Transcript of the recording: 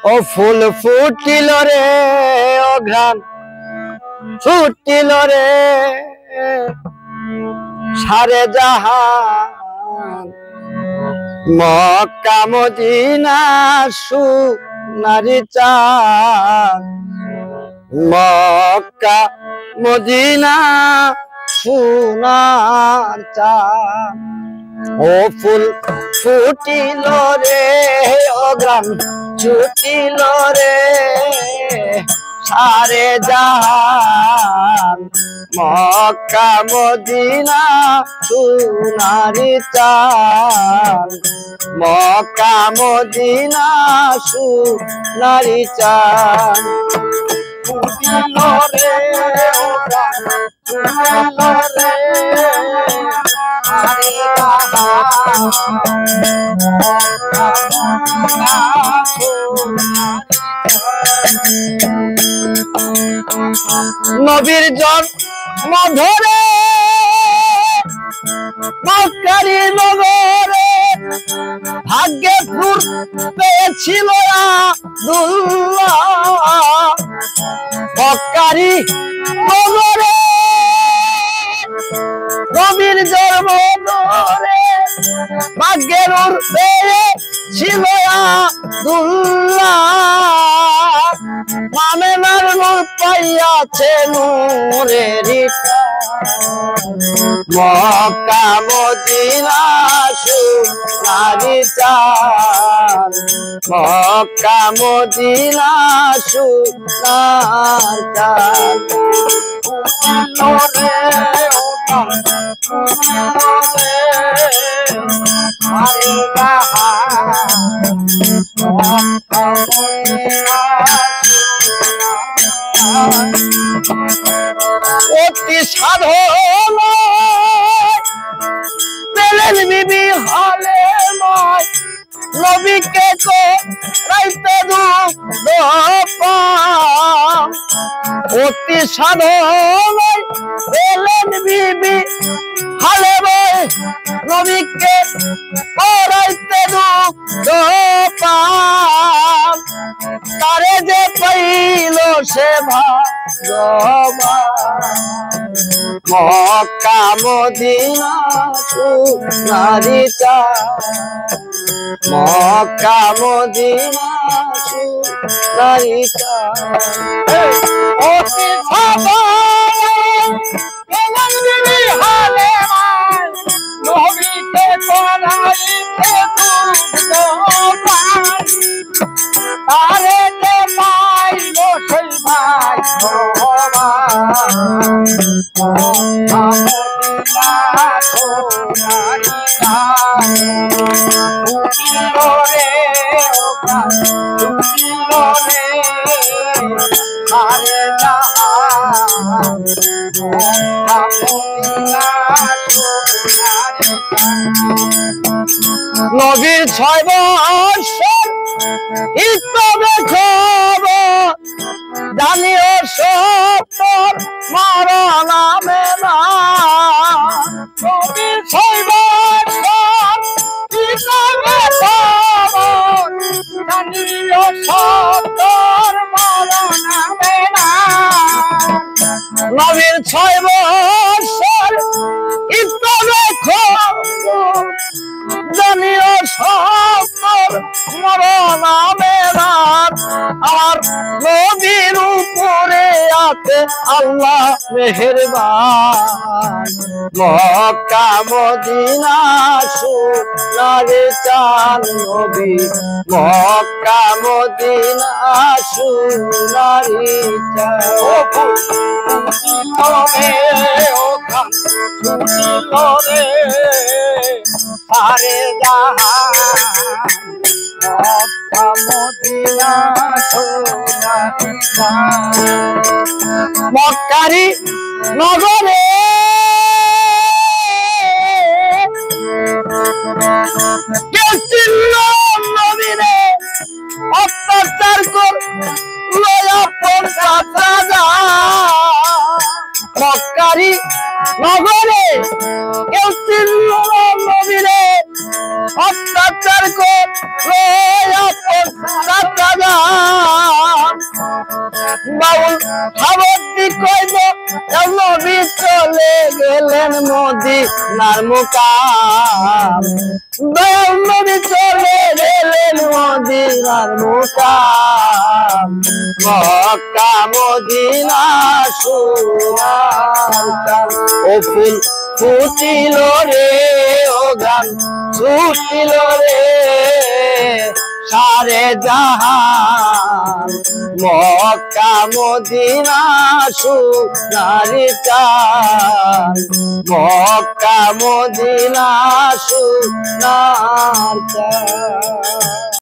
ও ফুল ফুটিল রে অঘ্রাণ ফুটিল রে সারে জাহান মক্কা মদিনা সোনারি চাঁদ মক্কা মদিনা সোনার চাঁদ ও ফুল ফুটিল রে অঘ্রাণ ছুটিল রে সারে জাহান মক্কা মদিনা সোনারি চাঁদ মক্কা মদিনা সোনারি চাঁদ ফুটিল রে অঘ্রাণ ছুটিল রে সারে জাহান মক্কা মদিনা নবীর জন্ম ধরে মক্কারি নগরে ভাগ্যে ফুল পেয়েছিল আব্দুল্লাহ মক্কারি নগরে নবীর জন্ম ধরে ভাগ্যের পেয়েছিল আব্দুল্লাহ মামেনার নূর পাইয়াছে নূরের মক্কা মদিনা সোনারি চাঁদ মক্কা মদিনা সোনার চাঁদ অতি সাধন পেলেন বিবি হলে নয় নবীকে তো রাইতে অতি সাধন পেলেন বিবি হলে নবীকে রাইতে তারে যে পাইল সে মক্কা মদিনা সোনারি চাঁদ মক্কা মদিনা সোনারি চাঁদ অতি সাধন পেলেন বিবি হলে নবীকে রাইতে আরে যে পাইল সেই ভাই নবীর 6 বছর ইতবে খবর জানিও সত্তর মরণ নামে না নবীর 6 বছর ইতবে খবর জানিও সত্তর মরণ নামে না নবীর 6 বছর ইতবে খবর জানিও সত্তর মরণ নামে না আর নবীর উপরে আছে আল্লাহ মেহেরবান মক্কা মদিনা সোনারি চাঁদ নবী মক্কা মদিনা সোনারি চাঁদ আরে জাহান মক্কা মদিনা সোনারি চাঁদ মক্কারি নগরে কেউ চিনল নবীরে অত্যাচার করল আপন চাচা মক্কারি নগরে কেউ চিনল নবীরে অত্যাচার করল আপন চাচা মদিনার মুকাম দয়াল নবী চলে গেলেন মদিনার মুকাম মক্কা মদিনা সোনার চাঁদ ও ফুল ফুটিল রে ও গান ছুটিল রে সারে জাহান মক্কা মদিনা সোনার চাঁদ মক্কা মদিনা সোনার চাঁদ।